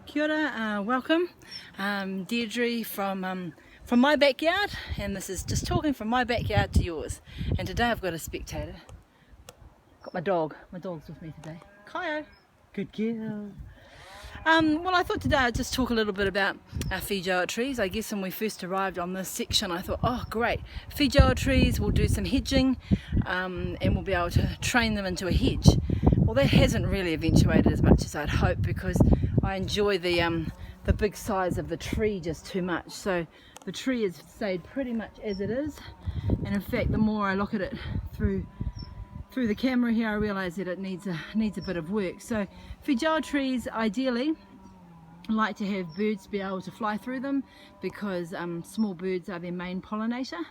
Kia ora, welcome. Deirdre from my backyard, and this is just talking from my backyard to yours. And today I've got a spectator. Got my dog. My dog's with me today. Kyo. Good girl. Well, I thought today I'd just talk a little bit about our Feijoa trees. I guess when we first arrived on this section, I thought, oh great, Feijoa trees, we'll do some hedging, and we'll be able to train them into a hedge. Well, that hasn't really eventuated as much as I'd hoped, because I enjoy the big size of the tree just too much. So the tree has stayed pretty much as it is, and in fact the more I look at it through the camera here, I realise that it needs a bit of work. So Feijoa trees ideally like to have birds be able to fly through them, because small birds are their main pollinator.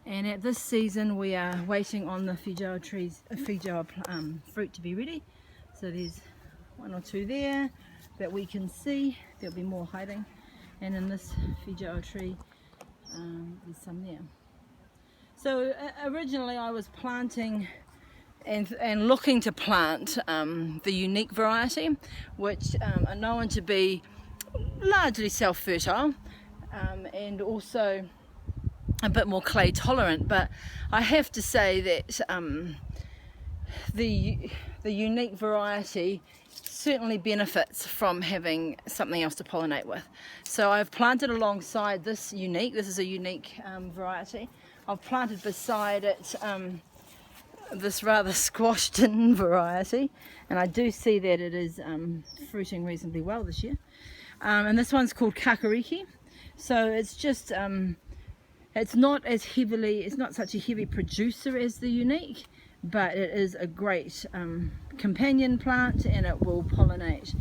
And at this season we are waiting on the Feijoa trees, Feijoa fruit to be ready. So there's one or two there that we can see. There'll be more hiding, and in this Feijoa tree there's some there. So originally I was planting and looking to plant the unique variety, which are known to be largely self-fertile and also a bit more clay tolerant. But I have to say that the unique variety certainly benefits from having something else to pollinate with. So I've planted alongside this unique. This is a unique variety. I've planted beside it this rather squashed in variety, and I do see that it is fruiting reasonably well this year. And this one's called kakariki. So it's just it's not such a heavy producer as the unique, but it is a great companion plant, and it will pollinate.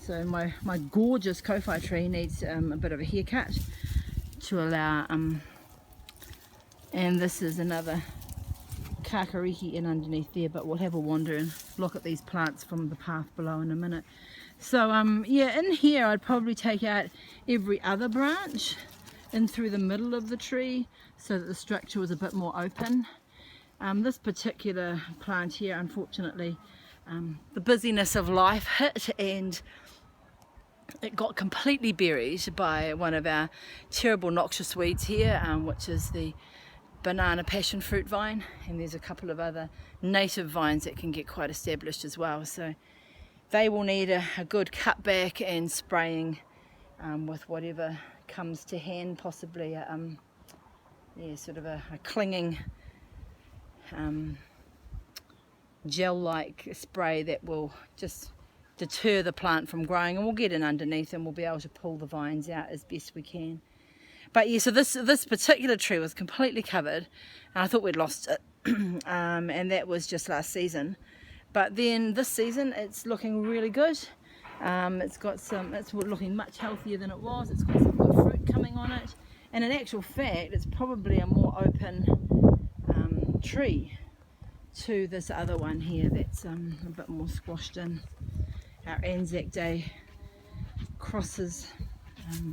So my gorgeous kowhai tree needs a bit of a haircut to allow and this is another kakariki in underneath there, but we'll have a wander and look at these plants from the path below in a minute. So yeah, in here I'd probably take out every other branch in through the middle of the tree so that the structure was a bit more open. This particular plant here, unfortunately, the busyness of life hit and it got completely buried by one of our terrible noxious weeds here, which is the banana passion fruit vine, and there's a couple of other native vines that can get quite established as well. So they will need a good cutback and spraying with whatever comes to hand, possibly sort of a clinging gel-like spray that will just deter the plant from growing, and we'll get in underneath and we'll be able to pull the vines out as best we can. But yeah, so this particular tree was completely covered, and I thought we'd lost it, and that was just last season. But then this season it's looking really good. It's looking much healthier than it was. It's got some good fruit coming on it, and in actual fact it's probably a more open tree to this other one here that's a bit more squashed in. Our Anzac Day crosses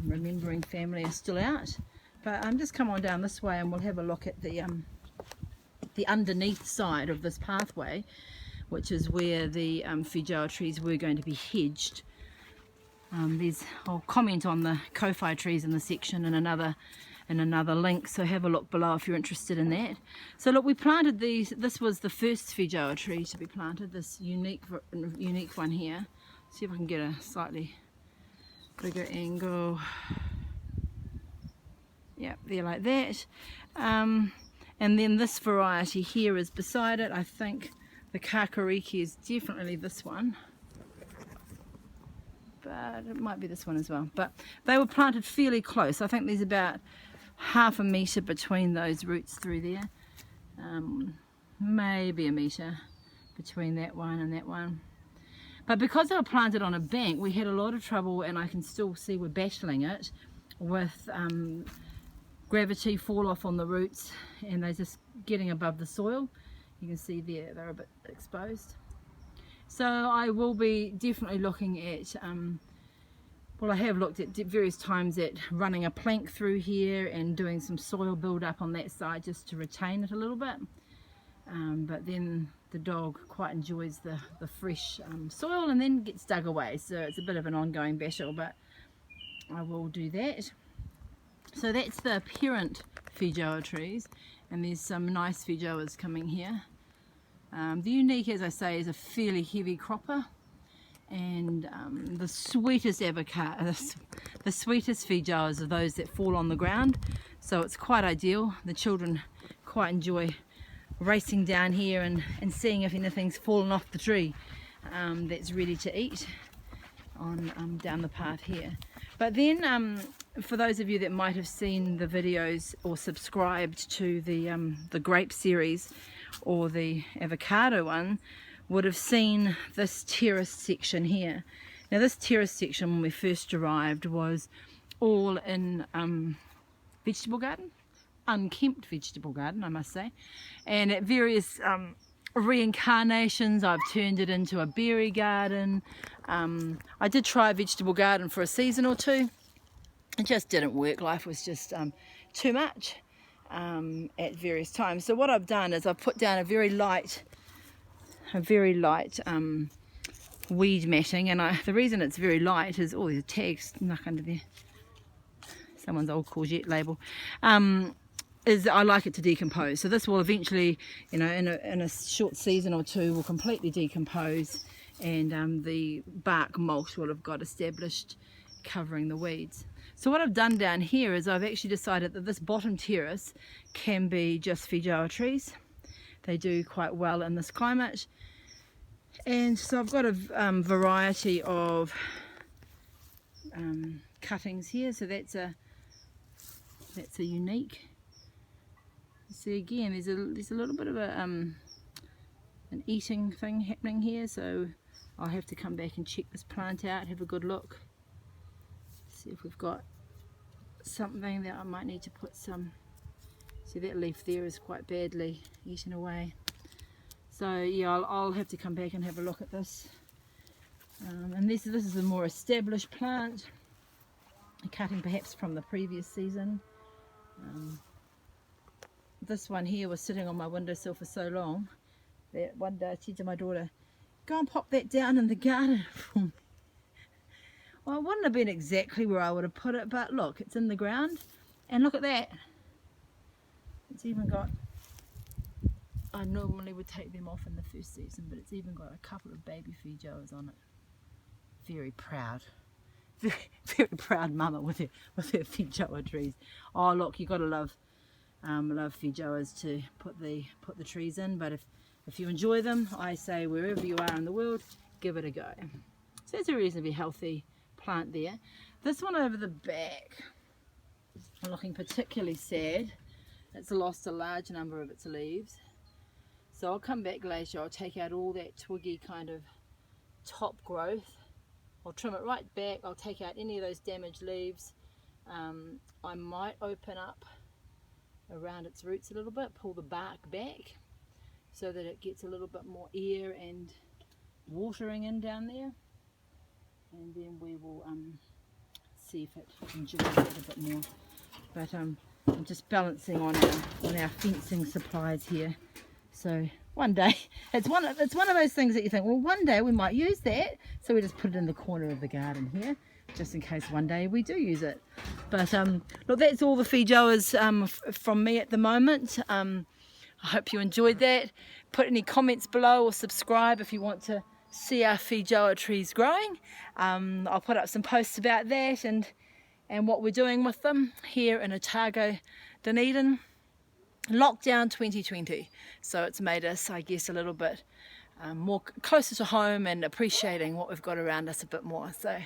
remembering family are still out, but just come on down this way and we'll have a look at the underneath side of this pathway, which is where the Feijoa trees were going to be hedged. I'll comment on the kowhai trees in the section in another link, so have a look below if you're interested in that. So look, we planted these. This was the first Feijoa tree to be planted, this unique one here. See if I can get a slightly bigger angle. Yep, there, like that. And then this variety here is beside it. I think the kakariki is definitely this one, but it might be this one as well. But they were planted fairly close. I think there's about half a metre between those roots through there, maybe a metre between that one and that one. But because they were planted on a bank, we had a lot of trouble, and I can still see we're battling it with gravity fall off on the roots, and they're just getting above the soil. You can see there they're a bit exposed. So I will be definitely looking at well, I have looked at various times at running a plank through here and doing some soil build up on that side just to retain it a little bit, but then the dog quite enjoys the fresh soil and then gets dug away, so it's a bit of an ongoing battle, but I will do that. So that's the parent Feijoa trees, and there's some nice Feijoas coming here. The unique, as I say, is a fairly heavy cropper, and the sweetest avocado, the sweetest Feijoas are those that fall on the ground, so it's quite ideal. The children quite enjoy racing down here and seeing if anything's fallen off the tree that's ready to eat on down the path here. But then for those of you that might have seen the videos or subscribed to the grape series or the avocado one, would have seen this terrace section here. Now this terrace section, when we first arrived, was all in vegetable garden, unkempt vegetable garden, I must say, and at various reincarnations I've turned it into a berry garden. I did try a vegetable garden for a season or two. It just didn't work. Life was just too much at various times. So what I've done is I've put down a very light weed matting, and the reason it's very light is, oh, there's a tag snuck under there, someone's old courgette label, is I like it to decompose. So this will eventually, you know, in a short season or two, will completely decompose, and the bark mulch will have got established covering the weeds. So what I've done down here is I've actually decided that this bottom terrace can be just Feijoa trees. They do quite well in this climate, and so I've got a variety of cuttings here. So that's a unique. See, again, there's a little bit of an eating thing happening here, so I'll have to come back and check this plant out, have a good look, see if we've got something that I might need to put some. See, that leaf there is quite badly eaten away. So yeah, I'll have to come back and have a look at this. And this is a more established plant, a cutting perhaps from the previous season. This one here was sitting on my windowsill for so long that one day I said to my daughter, go and pop that down in the garden for me. Well, it wouldn't have been exactly where I would have put it, but look, it's in the ground, and look at that. It's even got, I normally would take them off in the first season, but it's even got a couple of baby Feijoas on it. Very proud. Very, very proud mama with her Feijoa trees. Oh look, you gotta love Feijoas to put the trees in, but if you enjoy them, I say wherever you are in the world, give it a go. So it's a reasonably healthy plant there. This one over the back, looking particularly sad. It's lost a large number of its leaves. So I'll come back later, I'll take out all that twiggy kind of top growth. I'll trim it right back, I'll take out any of those damaged leaves. I might open up around its roots a little bit, pull the bark back so that it gets a little bit more air and watering in down there, and then we will see if it enjoys it a bit more. But I'm just balancing on our fencing supplies here. So one day, it's one of those things that you think, well, one day we might use that, so we just put it in the corner of the garden here, just in case one day we do use it. But look, that's all the Feijoas from me at the moment. I hope you enjoyed that. Put any comments below or subscribe if you want to see our Feijoa trees growing. I'll put up some posts about that and what we're doing with them here in Otago, Dunedin. Lockdown 2020, so it's made us, I guess, a little bit more closer to home and appreciating what we've got around us a bit more. So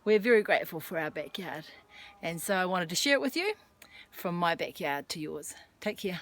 we're very grateful for our backyard, and so I wanted to share it with you, from my backyard to yours. Take care.